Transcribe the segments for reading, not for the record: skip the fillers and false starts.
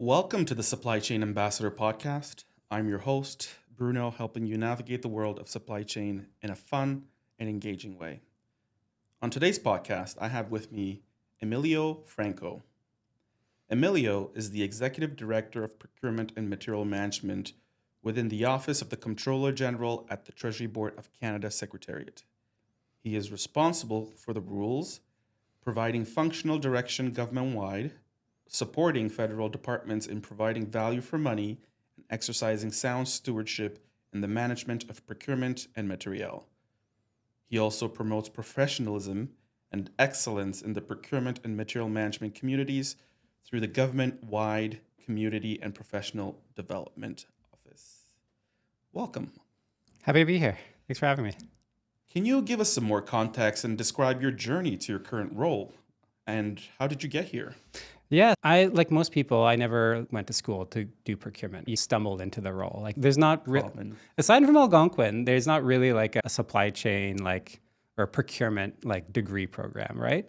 Welcome to the Supply Chain Ambassador podcast. I'm your host, Bruno, helping you navigate the world of supply chain in a fun and engaging way. On today's podcast, I have with me Emilio Franco. Emilio is the Executive Director of Procurement and Material Management within the Office of the Comptroller General at the Treasury Board of Canada Secretariat. He is responsible for the rules, providing functional direction government-wide, supporting federal departments in providing value for money, and exercising sound stewardship in the management of procurement and materiel. He also promotes professionalism and excellence in the procurement and material management communities through the government-wide Community and Professional Development Office. Welcome. Happy to be here. Thanks for having me. Can you give us some more context and describe your journey to your current role? And how did you get here? Yeah, like most people, I never went to school to do procurement. You stumbled into the role. Like there's not really, aside from Algonquin, there's not really like a supply chain or procurement degree program, right?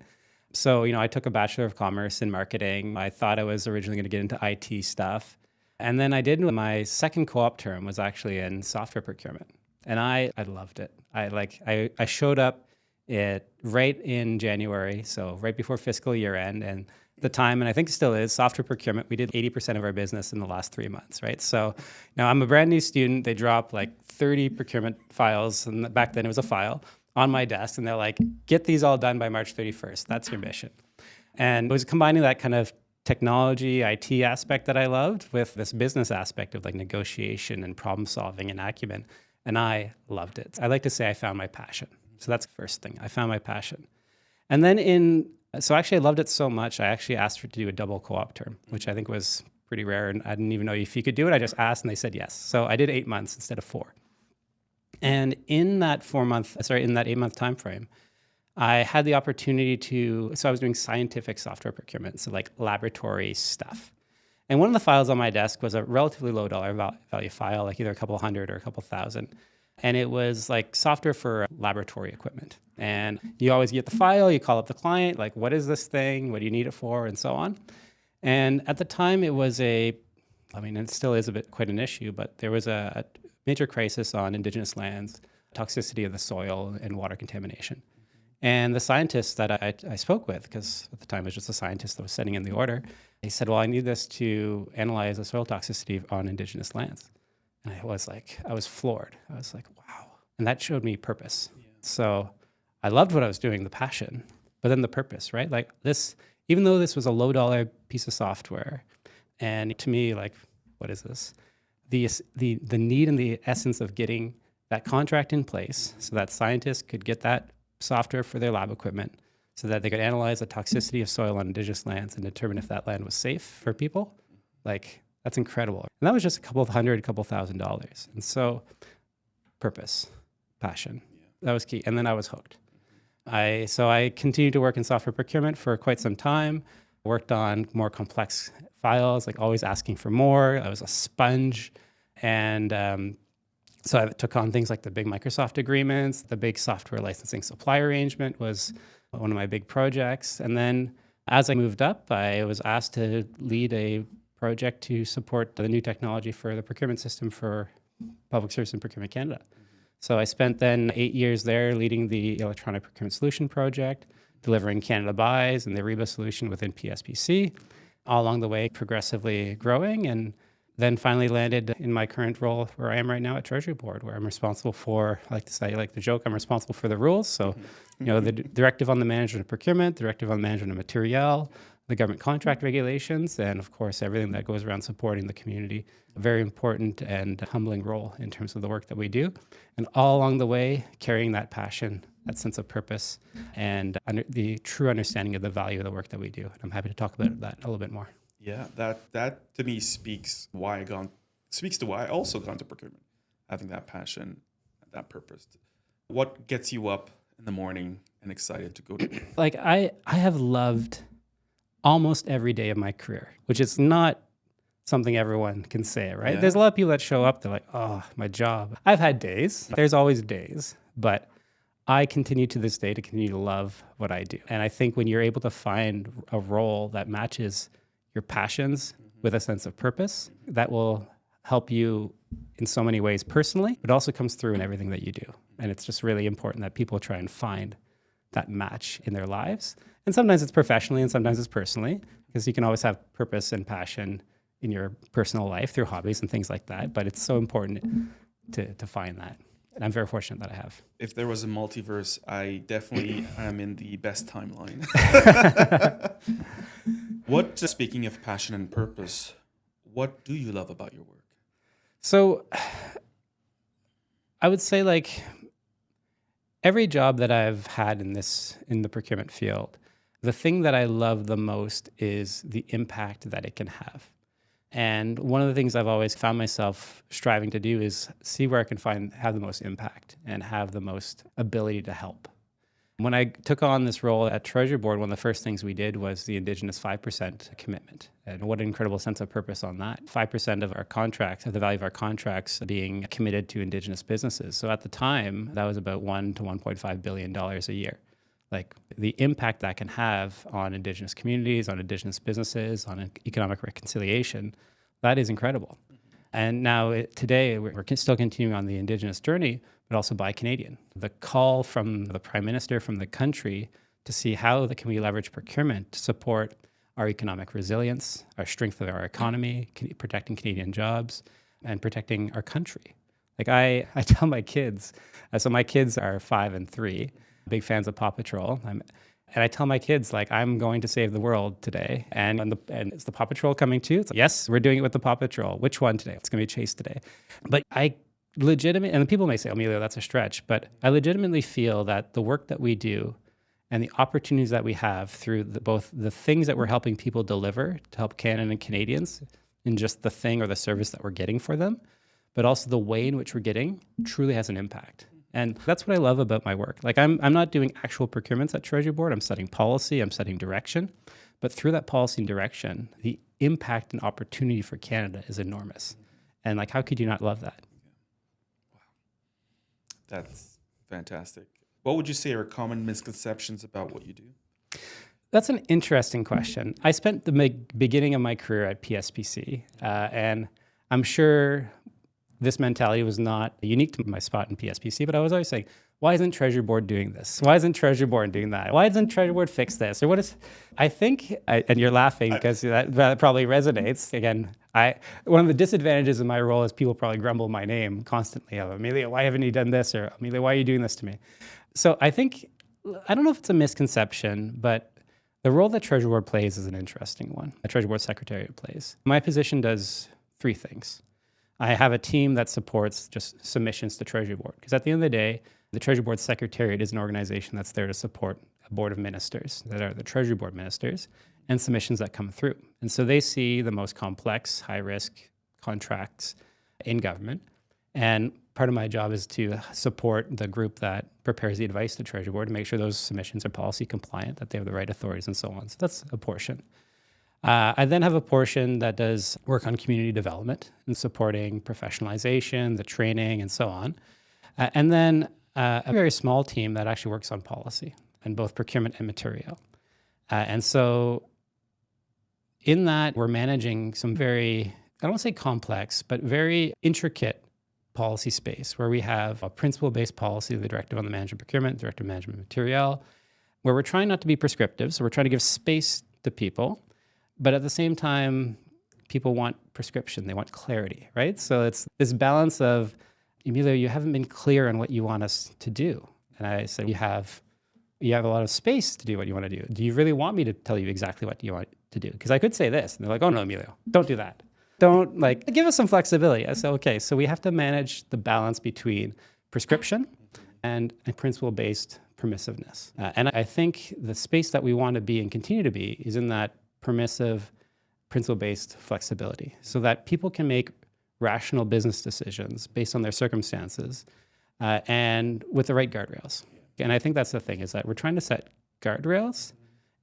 So, I took a Bachelor of Commerce in marketing. I thought I was originally going to get into IT stuff. And then I did my second co-op term was actually in software procurement. And I loved it. I showed up right in January, so right before fiscal year end, and the time, and I think it still is, software procurement, we did 80% of our business in the last 3 months, right? So now I'm a brand new student. They drop 30 procurement files, and back then it was a file, on my desk, and they're like, get these all done by March 31st. That's your mission. And it was combining that kind of technology, IT aspect that I loved with this business aspect of negotiation and problem solving and acumen. And I loved it. I like to say I found my passion. So that's the first thing. I found my passion. And then so actually I loved it so much, I actually asked to do a double co-op term, which I think was pretty rare. And I didn't even know if you could do it. I just asked and they said yes. So I did 8 months instead of 4. And in that 8-month time frame, I had the opportunity so I was doing scientific software procurement, so laboratory stuff. And one of the files on my desk was a relatively low dollar value file, either a couple hundred or a couple thousand. And it was software for laboratory equipment. And you always get the file, you call up the client, what is this thing? What do you need it for? And so on. And at the time it was it still is quite an issue, but there was a major crisis on Indigenous lands, toxicity of the soil and water contamination. And the scientists that I spoke with, because at the time it was just a scientist that was sending in the order, he said, well, I need this to analyze the soil toxicity on Indigenous lands. And I was floored. I was like, wow. And that showed me purpose. Yeah. So I loved what I was doing, the passion, but then the purpose, right? Even though this was a low dollar piece of software, and to me, what is this? The need and the essence of getting that contract in place so that scientists could get that software for their lab equipment so that they could analyze the toxicity of soil on Indigenous lands and determine if that land was safe for people. That's incredible. And that was just a couple $100,000. And so purpose, passion, that was key. And then I was hooked. So I continued to work in software procurement for quite some time, worked on more complex files, always asking for more. I was a sponge. And so I took on things like the big Microsoft agreements, the big software licensing supply arrangement was one of my big projects. And then as I moved up, I was asked to lead a project to support the new technology for the procurement system for Public Service and Procurement Canada. So I spent then 8 years there leading the Electronic Procurement Solution project, delivering Canada Buys and the Ariba solution within PSPC, all along the way progressively growing, and then finally landed in my current role where I am right now at Treasury Board, where I'm responsible for, I like to say, the joke, I'm responsible for the rules. So, the directive on the management of procurement, directive on the management of materiel, the government contract regulations, and of course, everything that goes around supporting the community. A very important and humbling role in terms of the work that we do. And all along the way, carrying that passion, that sense of purpose, and the true understanding of the value of the work that we do. And I'm happy to talk about that a little bit more. Yeah, that to me speaks to why I also gone to procurement, having that passion, that purpose. What gets you up in the morning and excited to go to work? I have loved almost every day of my career, which is not something everyone can say, right? Yeah. There's a lot of people that show up, they're like, oh, my job. I've had days, there's always days, but I continue to this day to continue to love what I do. And I think when you're able to find a role that matches your passions, with a sense of purpose that will help you in so many ways personally, but also comes through in everything that you do. And it's just really important that people try and find that match in their lives. And sometimes it's professionally and sometimes it's personally, because you can always have purpose and passion in your personal life through hobbies and things like that. But it's so important to find that. And I'm very fortunate that I have. If there was a multiverse, I definitely am in the best timeline. Speaking of passion and purpose, what do you love about your work? So I would say like every job that I've had in the procurement field, the thing that I love the most is the impact that it can have. And one of the things I've always found myself striving to do is see where I can have the most impact and have the most ability to help. When I took on this role at Treasury Board, one of the first things we did was the Indigenous 5% commitment. And what an incredible sense of purpose on that. 5% of our contracts, of the value of our contracts being committed to Indigenous businesses. So at the time, that was about $1 to $1.5 billion a year. Like the impact that can have on Indigenous communities, on Indigenous businesses, on economic reconciliation, that is incredible. And now today, we're still continuing on the Indigenous journey, but also by Canadian. The call from the Prime Minister, from the country, to see how can we leverage procurement to support our economic resilience, our strength of our economy, protecting Canadian jobs, and protecting our country. Like I tell my kids, so my kids are 5 and 3, big fans of Paw Patrol. And I tell my kids, like, I'm going to save the world today. And is the Paw Patrol coming too? It's like, yes, we're doing it with the Paw Patrol. Which one today? It's going to be Chase today. But I legitimately, and people may say, Emilio, that's a stretch, but I legitimately feel that the work that we do and the opportunities that we have through both the things that we're helping people deliver to help Canada and Canadians in just the thing or the service that we're getting for them, but also the way in which we're getting truly has an impact. And that's what I love about my work. Like I'm not doing actual procurements at Treasury Board. I'm setting policy, I'm setting direction. But through that policy and direction, the impact and opportunity for Canada is enormous. And like, how could you not love that? Wow. That's fantastic. What would you say are common misconceptions about what you do? That's an interesting question. I spent the beginning of my career at PSPC, and I'm sure this mentality was not unique to my spot in PSPC, but I was always saying, why isn't Treasury Board doing this? Why isn't Treasury Board doing that? Why doesn't Treasury Board fix this? Or what is, I think, and you're laughing because that probably resonates. Again, one of the disadvantages of my role is people probably grumble my name constantly. Oh, Emilio, why haven't you done this? Or Emilio, why are you doing this to me? So I think, I don't know if it's a misconception, but the role that Treasury Board plays is an interesting one. A Treasury Board Secretariat plays. My position does 3 things. I have a team that supports just submissions to Treasury Board. Because at the end of the day, the Treasury Board Secretariat is an organization that's there to support a board of ministers that are the Treasury Board ministers and submissions that come through. And so they see the most complex, high-risk contracts in government. And part of my job is to support the group that prepares the advice to Treasury Board to make sure those submissions are policy compliant, that they have the right authorities and so on. So that's a portion. I then have a portion that does work on community development and supporting professionalization, the training, and so on. And then a very small team that actually works on policy and both procurement and material. And so in that, we're managing some very, I don't want to say complex, but very intricate policy space where we have a principle-based policy, the Directive on the Management of Procurement, Directive of Management of Material, where we're trying not to be prescriptive. So we're trying to give space to people. But at the same time, people want prescription. They want clarity, right? So it's this balance of, Emilio, you haven't been clear on what you want us to do. And I said, you have a lot of space to do what you want to do. Do you really want me to tell you exactly what you want to do? Because I could say this. And they're like, oh, no, Emilio, don't do that. Don't, like, give us some flexibility. I said, okay, so we have to manage the balance between prescription and principle-based permissiveness. And I think the space that we want to be and continue to be is in that permissive, principle-based flexibility so that people can make rational business decisions based on their circumstances and with the right guardrails. And I think that's the thing, is that we're trying to set guardrails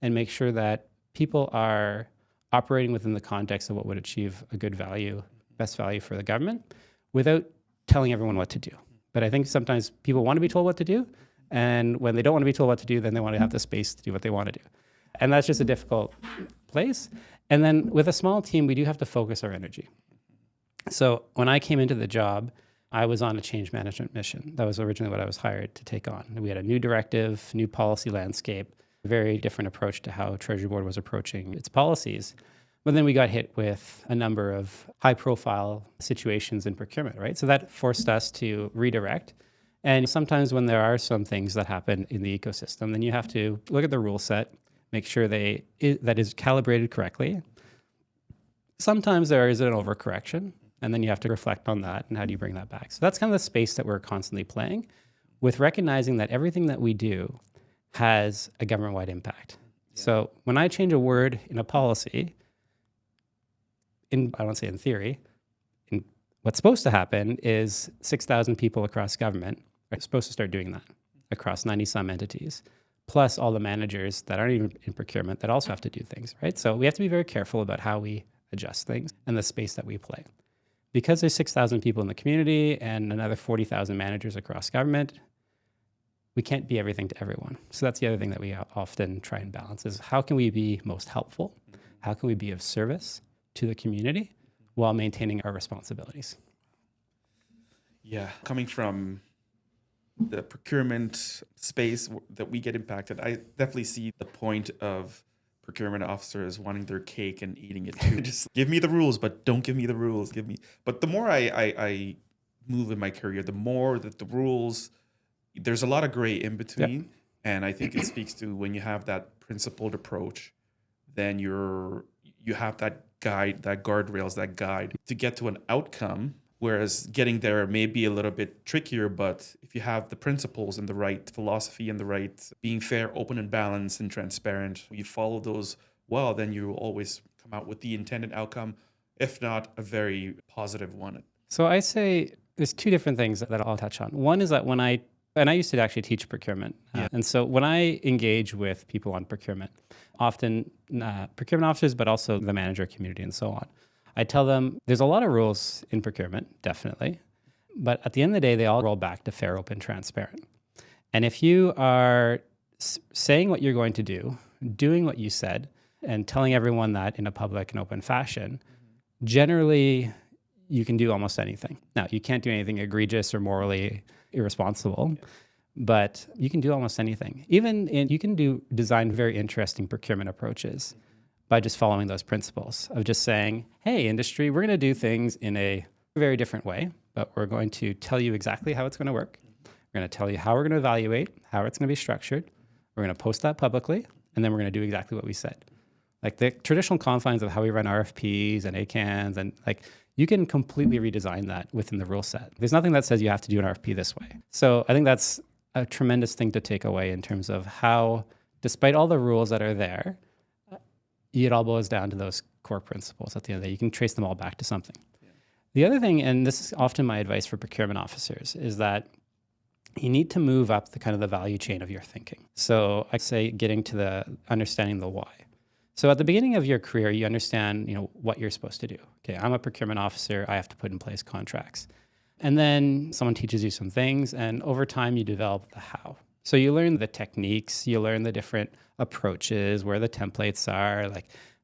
and make sure that people are operating within the context of what would achieve a good value, best value for the government without telling everyone what to do. But I think sometimes people want to be told what to do, and when they don't want to be told what to do, then they want to have the space to do what they want to do. And that's just a difficult place. And then with a small team, we do have to focus our energy. So when I came into the job, I was on a change management mission. That was originally what I was hired to take on. We had a new directive, new policy landscape, a very different approach to how Treasury Board was approaching its policies. But then we got hit with a number of high-profile situations in procurement, right? So that forced us to redirect. And sometimes when there are some things that happen in the ecosystem, then you have to look at the rule set, make sure that is calibrated correctly. Sometimes there is an overcorrection, and then you have to reflect on that and how do you bring that back. So that's kind of the space that we're constantly playing with recognizing that everything that we do has a government-wide impact. Yeah. So when I change a word in a policy, I don't say in theory, what's supposed to happen is 6,000 people across government are supposed to start doing that across 90-some entities, plus all the managers that aren't even in procurement that also have to do things, right? So we have to be very careful about how we adjust things and the space that we play. Because there's 6,000 people in the community and another 40,000 managers across government, we can't be everything to everyone. So that's the other thing that we often try and balance is how can we be most helpful? How can we be of service to the community while maintaining our responsibilities? Yeah, coming from the procurement space that we get impacted, I definitely see the point of procurement officers wanting their cake and eating it too. Just give me the rules, but don't give me the rules. But the more I move in my career, the more that the rules, there's a lot of gray in between. Yep. And I think it speaks to when you have that principled approach, then you have that guide, that guardrails, that guide to get to an outcome. Whereas getting there may be a little bit trickier, but if you have the principles and the right philosophy and the right being fair, open and balanced and transparent, you follow those well, then you will always come out with the intended outcome, if not a very positive one. So I say there's two different things that I'll touch on. One is that when I used to actually teach procurement. Yeah. And so when I engage with people on procurement, often procurement officers, but also the manager community and so on, I tell them there's a lot of rules in procurement, definitely. But at the end of the day, they all roll back to fair, open, transparent. And if you are saying what you're going to do, doing what you said, and telling everyone that in a public and open fashion, generally you can do almost anything. Now, you can't do anything egregious or morally irresponsible, but you can do almost anything. You can design very interesting procurement approaches by just following those principles of just saying, hey, industry, we're going to do things in a very different way, but we're going to tell you exactly how it's going to work. We're going to tell you how we're going to evaluate, how it's going to be structured. We're going to post that publicly, and then we're going to do exactly what we said. Like the traditional confines of how we run RFPs and ACANs, and like you can completely redesign that within the rule set. There's nothing that says you have to do an RFP this way. So I think that's a tremendous thing to take away in terms of how, despite all the rules that are there, it all boils down to those core principles at the end of the day. You can trace them all back to something. Yeah. The other thing, and this is often my advice for procurement officers, is that you need to move up the kind of the value chain of your thinking. So I say getting to the understanding the why. So at the beginning of your career, you understand, what you're supposed to do. Okay, I'm a procurement officer. I have to put in place contracts. And then someone teaches you some things, and over time you develop the how. So you learn the techniques, you learn the different approaches, where the templates are,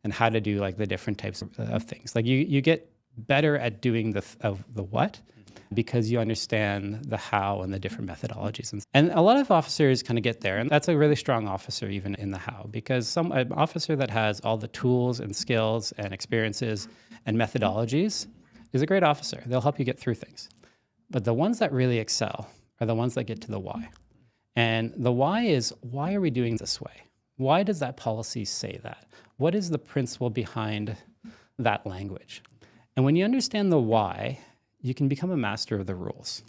and how to do the different types of things. You get better at doing the what, because you understand the how and the different methodologies. And a lot of officers kind of get there, and that's a really strong officer even in the how, because an officer that has all the tools and skills and experiences and methodologies is a great officer. They'll help you get through things. But the ones that really excel are the ones that get to the why. And the why is, why are we doing this way? Why does that policy say that? What is the principle behind that language? And when you understand the why, you can become a master of the rules.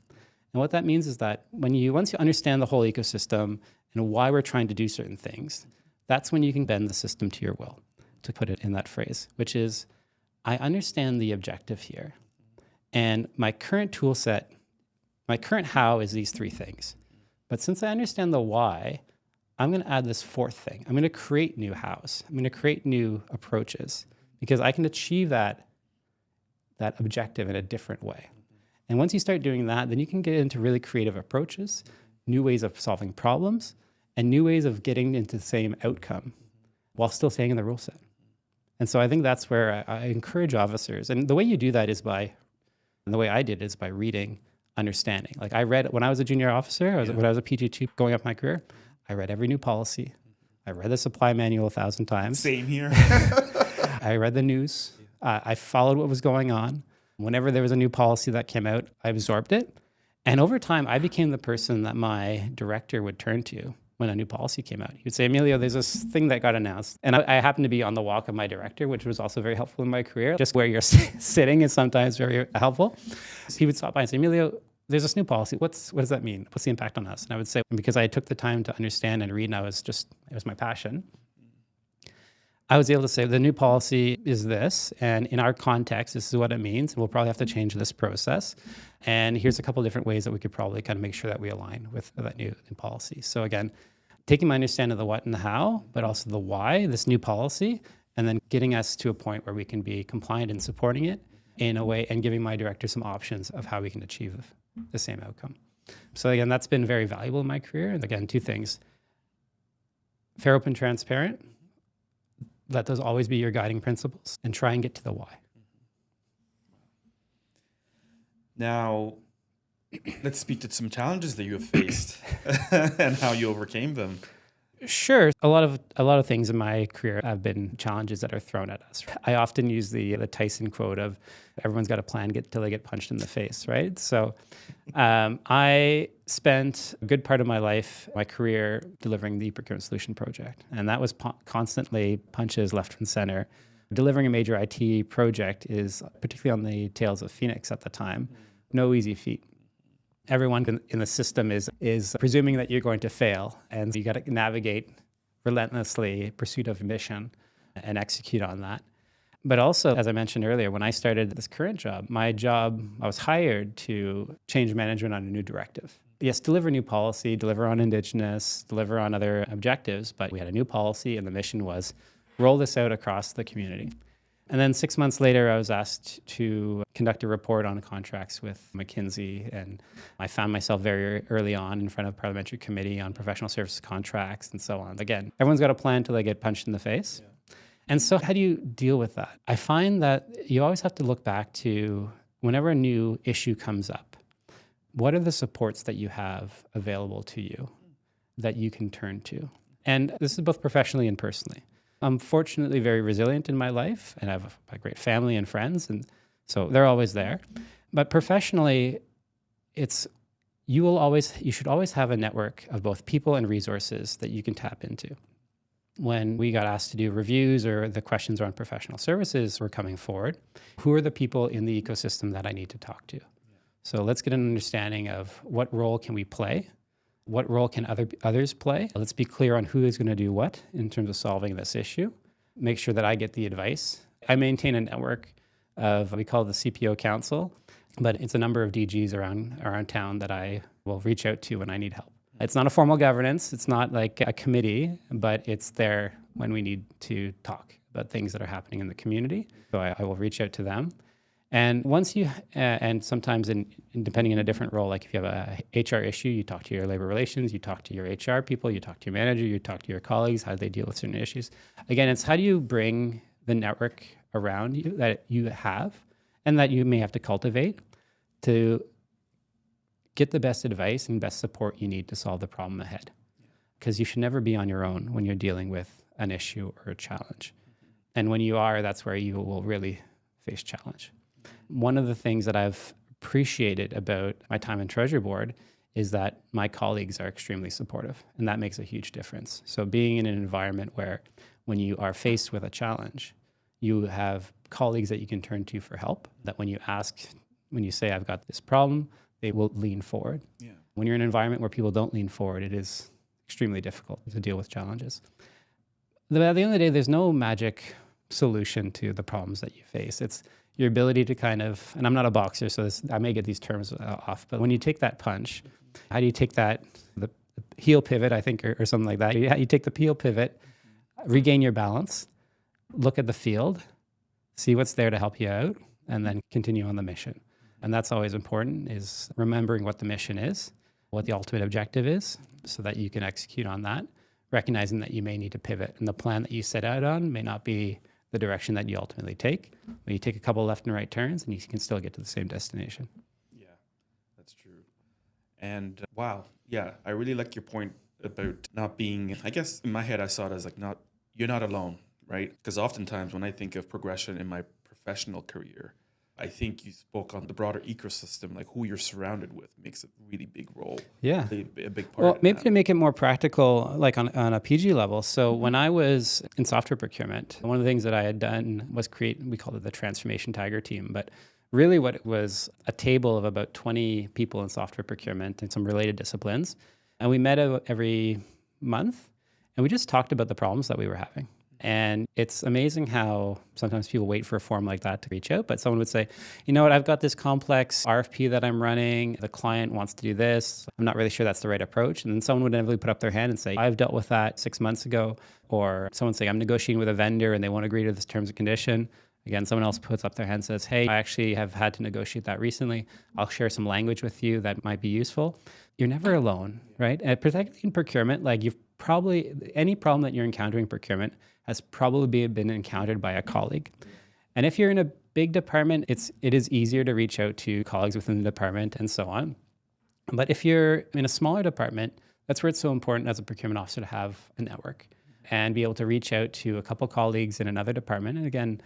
And what that means is that once you understand the whole ecosystem and why we're trying to do certain things, that's when you can bend the system to your will, to put it in that phrase, which is, I understand the objective here. And my current tool set, my current how is these three things. But since I understand the why, I'm going to add this fourth thing. I'm going to create new hows. I'm going to create new approaches because I can achieve that objective in a different way. And once you start doing that, then you can get into really creative approaches, new ways of solving problems, and new ways of getting into the same outcome while still staying in the rule set. And so I think that's where I encourage officers. And the way you do that is and the way I did is by reading, understanding. Like I read, when I was a junior officer, when I was a PG2 going up my career, I read every new policy. I read the supply manual 1,000 times. Same here. I read the news. I followed what was going on. Whenever there was a new policy that came out, I absorbed it. And over time, I became the person that my director would turn to when a new policy came out. He would say, Emilio, there's this thing that got announced. And I happened to be on the walk of my director, which was also very helpful in my career. Just where you're sitting is sometimes very helpful. So he would stop by and say, Emilio, there's this new policy. What does that mean? What's the impact on us? And I would say, because I took the time to understand and read, and it was my passion. I was able to say, the new policy is this, and in our context, this is what it means. We'll probably have to change this process. And here's a couple of different ways that we could probably kind of make sure that we align with that new policy. So again, taking my understanding of the what and the how, but also the why, this new policy, and then getting us to a point where we can be compliant in supporting it in a way, and giving my director some options of how we can achieve the same outcome. So again, that's been very valuable in my career. And again, two things: fair, open, transparent. Let those always be your guiding principles, and try and get to the why. Now, let's speak to some challenges that you have faced and how you overcame them. Sure. A lot of things in my career have been challenges that are thrown at us. I often use the Tyson quote of everyone's got a plan till they get punched in the face, right? So I spent a good part of my life, my career, delivering the Procurement Solution Project. And that was constantly punches left and center. Delivering a major IT project is, particularly on the tails of Phoenix at the time, no easy feat. Everyone in the system is presuming that you're going to fail, and you got to navigate relentlessly pursuit of mission and execute on that. But also, as I mentioned earlier, when I started this current job, I was hired to change management on a new directive. Yes, deliver new policy, deliver on Indigenous, deliver on other objectives, but we had a new policy, and the mission was roll this out across the community. And then 6 months later, I was asked to conduct a report on contracts with McKinsey. And I found myself very early on in front of a parliamentary committee on professional services contracts and so on. Again, everyone's got a plan till they get punched in the face. Yeah. And so how do you deal with that? I find that you always have to look back to whenever a new issue comes up, what are the supports that you have available to you that you can turn to? And this is both professionally and personally. I'm fortunately very resilient in my life, and I have a great family and friends, and so they're always there. But professionally, you should always have a network of both people and resources that you can tap into. When we got asked to do reviews or the questions around professional services were coming forward, who are the people in the ecosystem that I need to talk to? So let's get an understanding of what role can we play. What role can others play? Let's be clear on who is going to do what in terms of solving this issue. Make sure that I get the advice. I maintain a network of, we call it the CPO Council, but it's a number of DGs around town that I will reach out to when I need help. It's not a formal governance. It's not like a committee, but it's there when we need to talk about things that are happening in the community. So I will reach out to them. And and sometimes depending on a different role, like if you have a HR issue, you talk to your labor relations, you talk to your HR people, you talk to your manager, you talk to your colleagues, how do they deal with certain issues. Again, it's how do you bring the network around you that you have and that you may have to cultivate to get the best advice and best support you need to solve the problem ahead. Because you should never be on your own when you're dealing with an issue or a challenge. And when you are, that's where you will really face challenge. One of the things that I've appreciated about my time in Treasury Board is that my colleagues are extremely supportive, and that makes a huge difference. So being in an environment where when you are faced with a challenge, you have colleagues that you can turn to for help, that when you say, I've got this problem, they will lean forward. Yeah. When you're in an environment where people don't lean forward, it is extremely difficult to deal with challenges. But at the end of the day, there's no magic solution to the problems that you face. It's your ability to kind of, and I'm not a boxer, so I may get these terms off, but when you take that punch, how do you take the heel pivot, I think, or something like that? You take the heel pivot, regain your balance, look at the field, see what's there to help you out, and then continue on the mission. And that's always important, is remembering what the mission is, what the ultimate objective is, so that you can execute on that, recognizing that you may need to pivot and the plan that you set out on may not be the direction that you ultimately take. But you take a couple left and right turns and you can still get to the same destination. Yeah, that's true. And wow, yeah, I really like your point about not being, I guess in my head, I saw it as like you're not alone, right? Because oftentimes when I think of progression in my professional career, I think you spoke on the broader ecosystem, like who you're surrounded with makes a really big role. Yeah. A big part. Well, maybe to make it more practical, like on a PG level. So when I was in software procurement, one of the things that I had done was we called it the Transformation Tiger team. But really what it was a table of about 20 people in software procurement and some related disciplines. And we met every month and we just talked about the problems that we were having. And it's amazing how sometimes people wait for a form like that to reach out, but someone would say, you know what, I've got this complex RFP that I'm running. The client wants to do this. I'm not really sure that's the right approach. And then someone would inevitably put up their hand and say, I've dealt with that 6 months ago. Or someone say, I'm negotiating with a vendor and they won't agree to this terms and condition. Again, someone else puts up their hand and says, hey, I actually have had to negotiate that recently. I'll share some language with you that might be useful. You're never alone, right? And particularly in procurement, like any problem that you're encountering in procurement has probably been encountered by a colleague. And if you're in a big department, it is easier to reach out to colleagues within the department and so on. But if you're in a smaller department, that's where it's so important as a procurement officer to have a network and be able to reach out to a couple colleagues in another department. And again,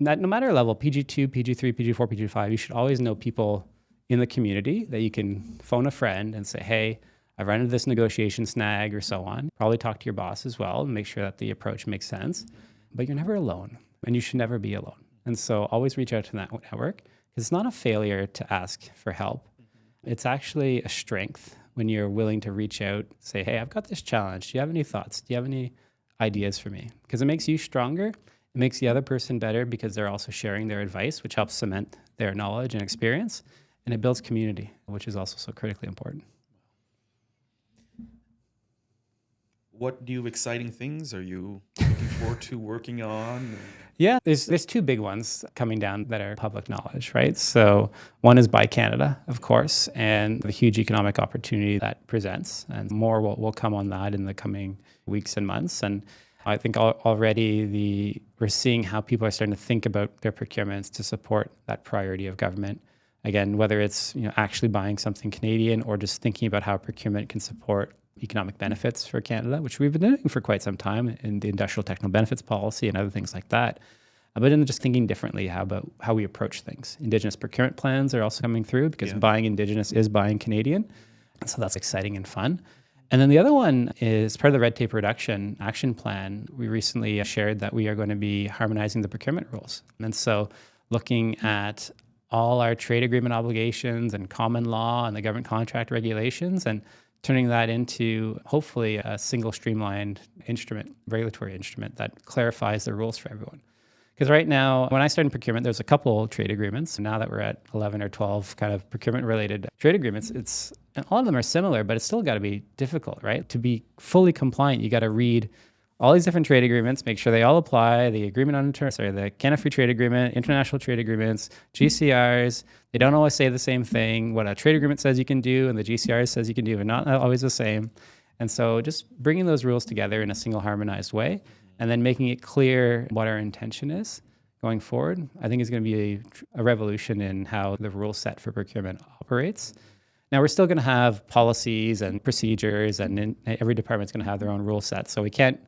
no matter level, PG2, PG3, PG4, PG5, you should always know people in the community that you can phone a friend and say, hey, I've run into this negotiation snag or so on. Probably talk to your boss as well and make sure that the approach makes sense. But you're never alone and you should never be alone. And so always reach out to that network. It's not a failure to ask for help. It's actually a strength when you're willing to reach out, say, hey, I've got this challenge. Do you have any thoughts? Do you have any ideas for me? Because it makes you stronger. It makes the other person better because they're also sharing their advice, which helps cement their knowledge and experience. And it builds community, which is also so critically important. What new exciting things are you looking forward to working on? Yeah, there's two big ones coming down that are public knowledge, right? So one is Buy Canada, of course, and the huge economic opportunity that presents. And more will come on that in the coming weeks and months. And I think already we're seeing how people are starting to think about their procurements to support that priority of government. Again, whether it's actually buying something Canadian or just thinking about how procurement can support economic benefits for Canada, which we've been doing for quite some time in the industrial technical benefits policy and other things like that. But in just thinking differently about how we approach things. Indigenous procurement plans are also coming through because buying Indigenous is buying Canadian. So that's exciting and fun. And then the other one is part of the red tape reduction action plan. We recently shared that we are going to be harmonizing the procurement rules. And so looking at all our trade agreement obligations and common law and the government contract regulations and turning that into hopefully a single streamlined regulatory instrument that clarifies the rules for everyone. Because right now, when I started in procurement, there's a couple trade agreements. Now that we're at 11 or 12 kind of procurement-related trade agreements, and all of them are similar, but it's still got to be difficult, right? To be fully compliant, you got to read all these different trade agreements, make sure they all apply, the the Canada Free Trade Agreement, international trade agreements, GCRs. They don't always say the same thing. What a trade agreement says you can do and the GCR says you can do are not always the same. And so just bringing those rules together in a single harmonized way and then making it clear what our intention is going forward, I think is going to be a revolution in how the rule set for procurement operates. Now, we're still going to have policies and procedures, and every department's going to have their own rule set. So we can't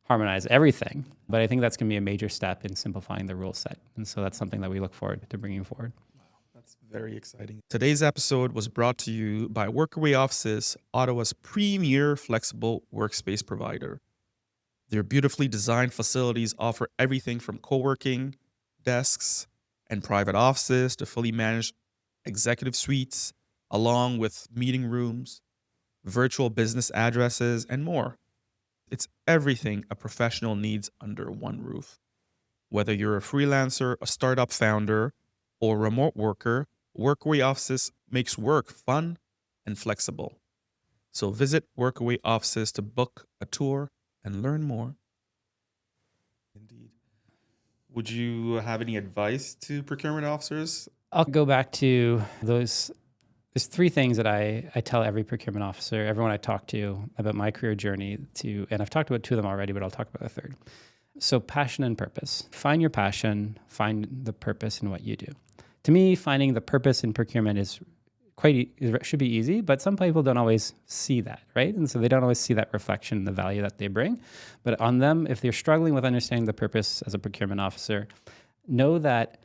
harmonize everything, but I think that's going to be a major step in simplifying the rule set. And so that's something that we look forward to bringing forward. Wow, that's very exciting. Today's episode was brought to you by Workaway Offices, Ottawa's premier flexible workspace provider. Their beautifully designed facilities offer everything from co-working, desks, and private offices to fully managed executive suites, along with meeting rooms, virtual business addresses, and more. It's everything a professional needs under one roof. Whether you're a freelancer, a startup founder, or a remote worker, Workaway Offices makes work fun and flexible. So visit Workaway Offices to book a tour and learn more. Indeed. Would you have any advice to procurement officers? I'll go back to there's three things that I tell every procurement officer, everyone I talk to about my career journey and I've talked about two of them already, but I'll talk about a third. So passion and purpose. Find your passion, find the purpose in what you do. To me, finding the purpose in procurement should be easy, but some people don't always see that, right? And so they don't always see that reflection, the value that they bring. But on them, if they're struggling with understanding the purpose as a procurement officer, know that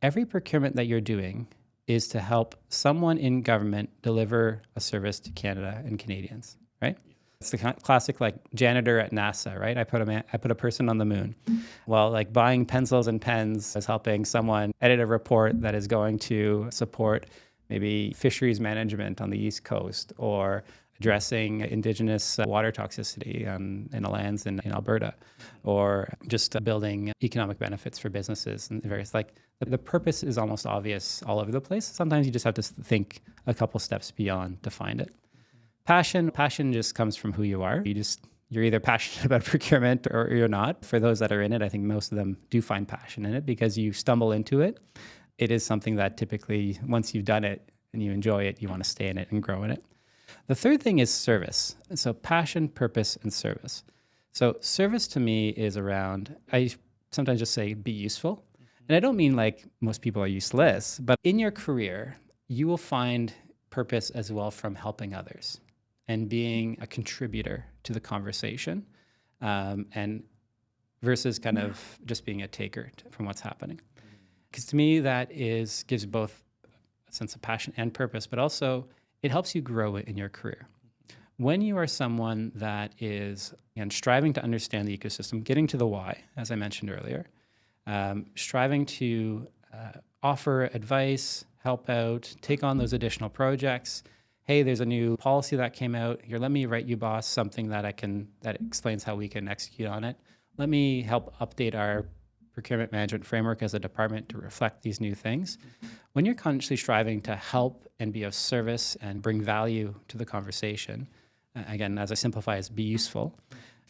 every procurement that you're doing is to help someone in government deliver a service to Canada and Canadians, right? It's the classic like janitor at NASA, right? I put a person on the moon. Well, like buying pencils and pens is helping someone edit a report that is going to support maybe fisheries management on the East Coast, or addressing Indigenous water toxicity in the lands in Alberta, or just building economic benefits for businesses and various, like the purpose is almost obvious all over the place. Sometimes you just have to think a couple steps beyond to find it. Passion just comes from who you are. You're either passionate about procurement or you're not. For those that are in it, I think most of them do find passion in it because you stumble into it. It is something that typically, once you've done it and you enjoy it, you want to stay in it and grow in it. The third thing is service. So passion, purpose, and service. So service to me is around, I sometimes just say be useful. And I don't mean like most people are useless, but in your career, you will find purpose as well from helping others and being a contributor to the conversation, and versus kind of just being a taker from what's happening. Because to me, that gives both a sense of passion and purpose, but also it helps you grow in your career. When you are someone that is striving to understand the ecosystem, getting to the why, as I mentioned earlier, striving to offer advice, help out, take on those additional projects. Hey, there's a new policy that came out. Here, let me write you, boss, something that explains how we can execute on it. Let me help update our procurement management framework as a department to reflect these new things. When you're constantly striving to help and be of service and bring value to the conversation, again, as I simplify, is be useful,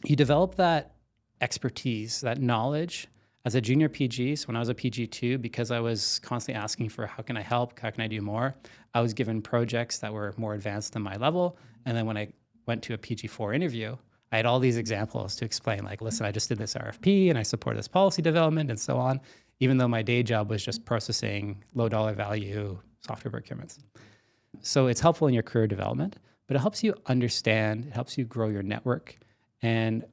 you develop that expertise, that knowledge. As a junior PG, so when I was a PG2, because I was constantly asking for how can I help, how can I do more, I was given projects that were more advanced than my level. And then when I went to a PG4 interview, I had all these examples to explain, like, listen, I just did this RFP and I support this policy development and so on, even though my day job was just processing low dollar value software procurements. So it's helpful in your career development, but it helps you understand, it helps you grow your network. And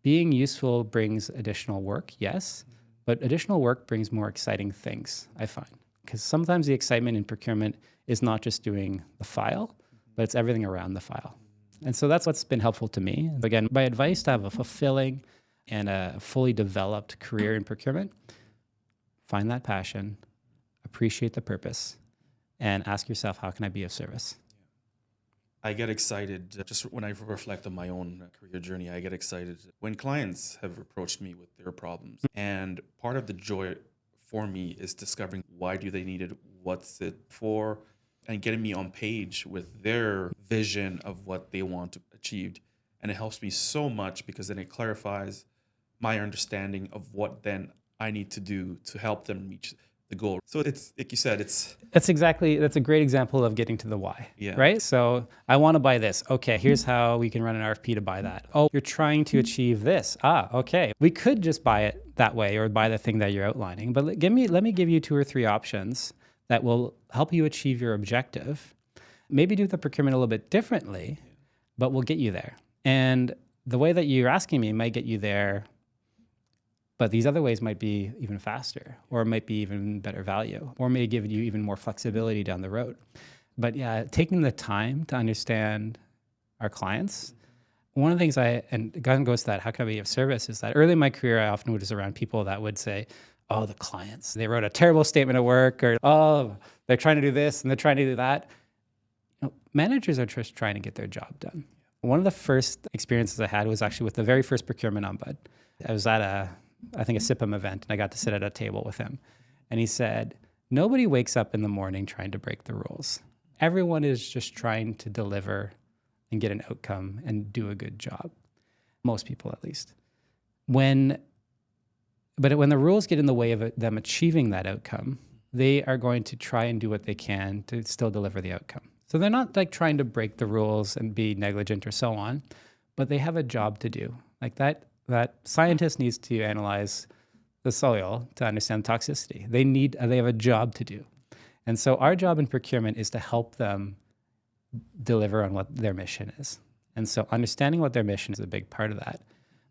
being useful brings additional work, yes, but additional work brings more exciting things, I find. Because sometimes the excitement in procurement is not just doing the file, but it's everything around the file. And so that's what's been helpful to me. Again, my advice to have a fulfilling and a fully developed career in procurement, find that passion, appreciate the purpose, and ask yourself, how can I be of service? I get excited just when I reflect on my own career journey. I get excited when clients have approached me with their problems. And part of the joy for me is discovering why do they need it, what's it for, and getting me on page with their vision of what they want to achieve. And it helps me so much because then it clarifies my understanding of what then I need to do to help them reach the goal. So it's, like you said, that's a great example of getting to the why, right? So I want to buy this. Okay, here's how we can run an RFP to buy that. Oh, you're trying to achieve this. Okay. We could just buy it that way or buy the thing that you're outlining, but let me give you 2 or 3 options that will help you achieve your objective. Maybe do the procurement a little bit differently, but we'll get you there. And the way that you're asking me might get you there, but these other ways might be even faster, or might be even better value, or may give you even more flexibility down the road. But yeah, taking the time to understand our clients. One of the things and again goes to that, how can I be of service, is that early in my career, I often was around people that would say, oh, the clients, they wrote a terrible statement at work, or, oh, they're trying to do this and they're trying to do that. Managers are just trying to get their job done. One of the first experiences I had was actually with the very first procurement ombud. I was at a SIPM event, and I got to sit at a table with him. And he said, nobody wakes up in the morning trying to break the rules. Everyone is just trying to deliver and get an outcome and do a good job. Most people, at least. But when the rules get in the way of them achieving that outcome, they are going to try and do what they can to still deliver the outcome. So they're not like trying to break the rules and be negligent or so on, but they have a job to do. Like that scientist needs to analyze the soil to understand toxicity. They have a job to do. And so our job in procurement is to help them deliver on what their mission is. And so understanding what their mission is a big part of that,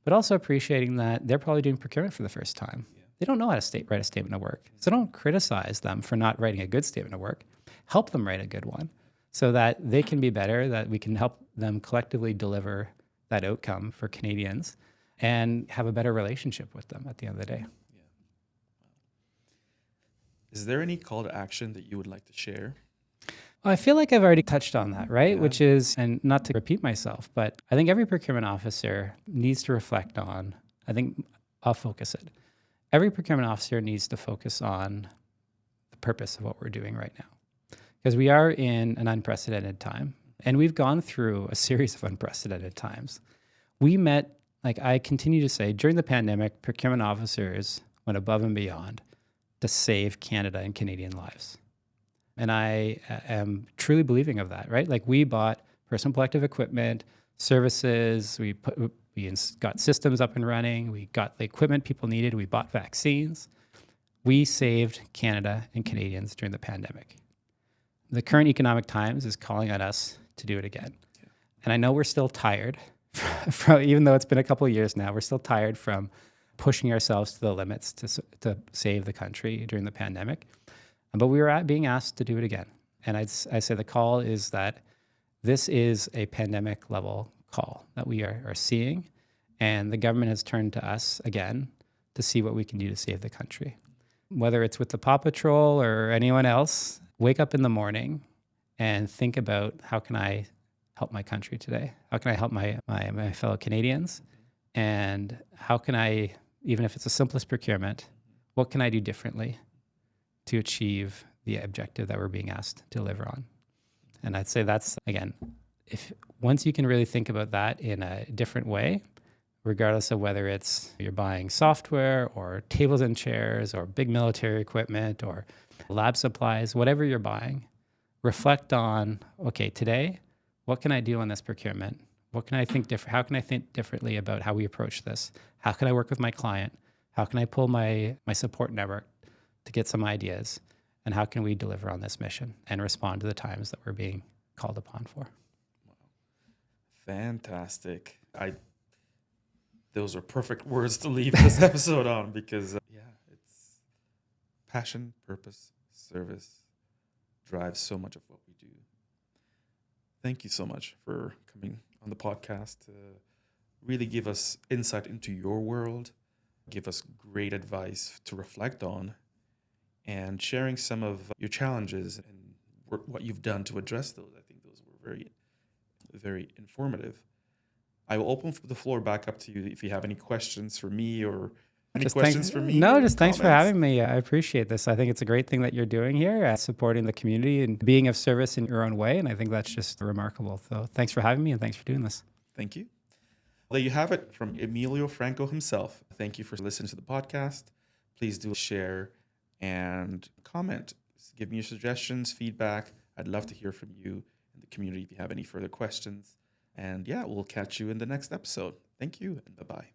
but also appreciating that they're probably doing procurement for the first time. They don't know how to write a statement of work. So don't criticize them for not writing a good statement of work. Help them write a good one so that they can be better, that we can help them collectively deliver that outcome for Canadians and have a better relationship with them at the end of the day. Is there any call to action that you would like to share? Well, I feel like I've already touched on that, right? Yeah. Which is, and not to repeat myself, but I think every procurement officer needs to reflect on, I think I'll focus it. Every procurement officer needs to focus on the purpose of what we're doing right now. Because we are in an unprecedented time, and we've gone through a series of unprecedented times. We met, like I continue to say, during the pandemic, procurement officers went above and beyond to save Canada and Canadian lives. And I am truly believing of that, right? Like we bought personal protective equipment, services, we got systems up and running, we got the equipment people needed, we bought vaccines. We saved Canada and Canadians during the pandemic. The current economic times is calling on us to do it again. Yeah. And I know we're still tired, from, even though it's been a couple of years now, we're still tired from pushing ourselves to the limits to save the country during the pandemic. But we were being asked to do it again. And I say the call is that this is a pandemic level call that we are seeing. And the government has turned to us again to see what we can do to save the country. Whether it's with the Paw Patrol or anyone else, wake up in the morning and think about how can I help my country today? How can I help my fellow Canadians? And how can I, even if it's the simplest procurement, what can I do differently to achieve the objective that we're being asked to deliver on? And I'd say that's, again, if once you can really think about that in a different way, regardless of whether it's you're buying software or tables and chairs or big military equipment or lab supplies, whatever you're buying, reflect on, okay, today, what can I do on this procurement? What can I think different? How can I think differently about how we approach this? How can I work with my client? How can I pull my support network to get some ideas? And how can we deliver on this mission and respond to the times that we're being called upon for? Wow. Fantastic. Those are perfect words to leave this episode on because, it's passion, purpose, service drives so much of what we do. Thank you so much for coming on the podcast to really give us insight into your world, give us great advice to reflect on, and sharing some of your challenges and what you've done to address those. I think those were very, very informative. I will open the floor back up to you if you have any questions for me or any questions for me. No, just thanks for having me. I appreciate this. I think it's a great thing that you're doing here, supporting the community and being of service in your own way. And I think that's just remarkable. So thanks for having me and thanks for doing this. Thank you. There you have it from Emilio Franco himself. Thank you for listening to the podcast. Please do share and comment. Give me your suggestions, feedback. I'd love to hear from you in the community if you have any further questions. And we'll catch you in the next episode. Thank you and bye-bye.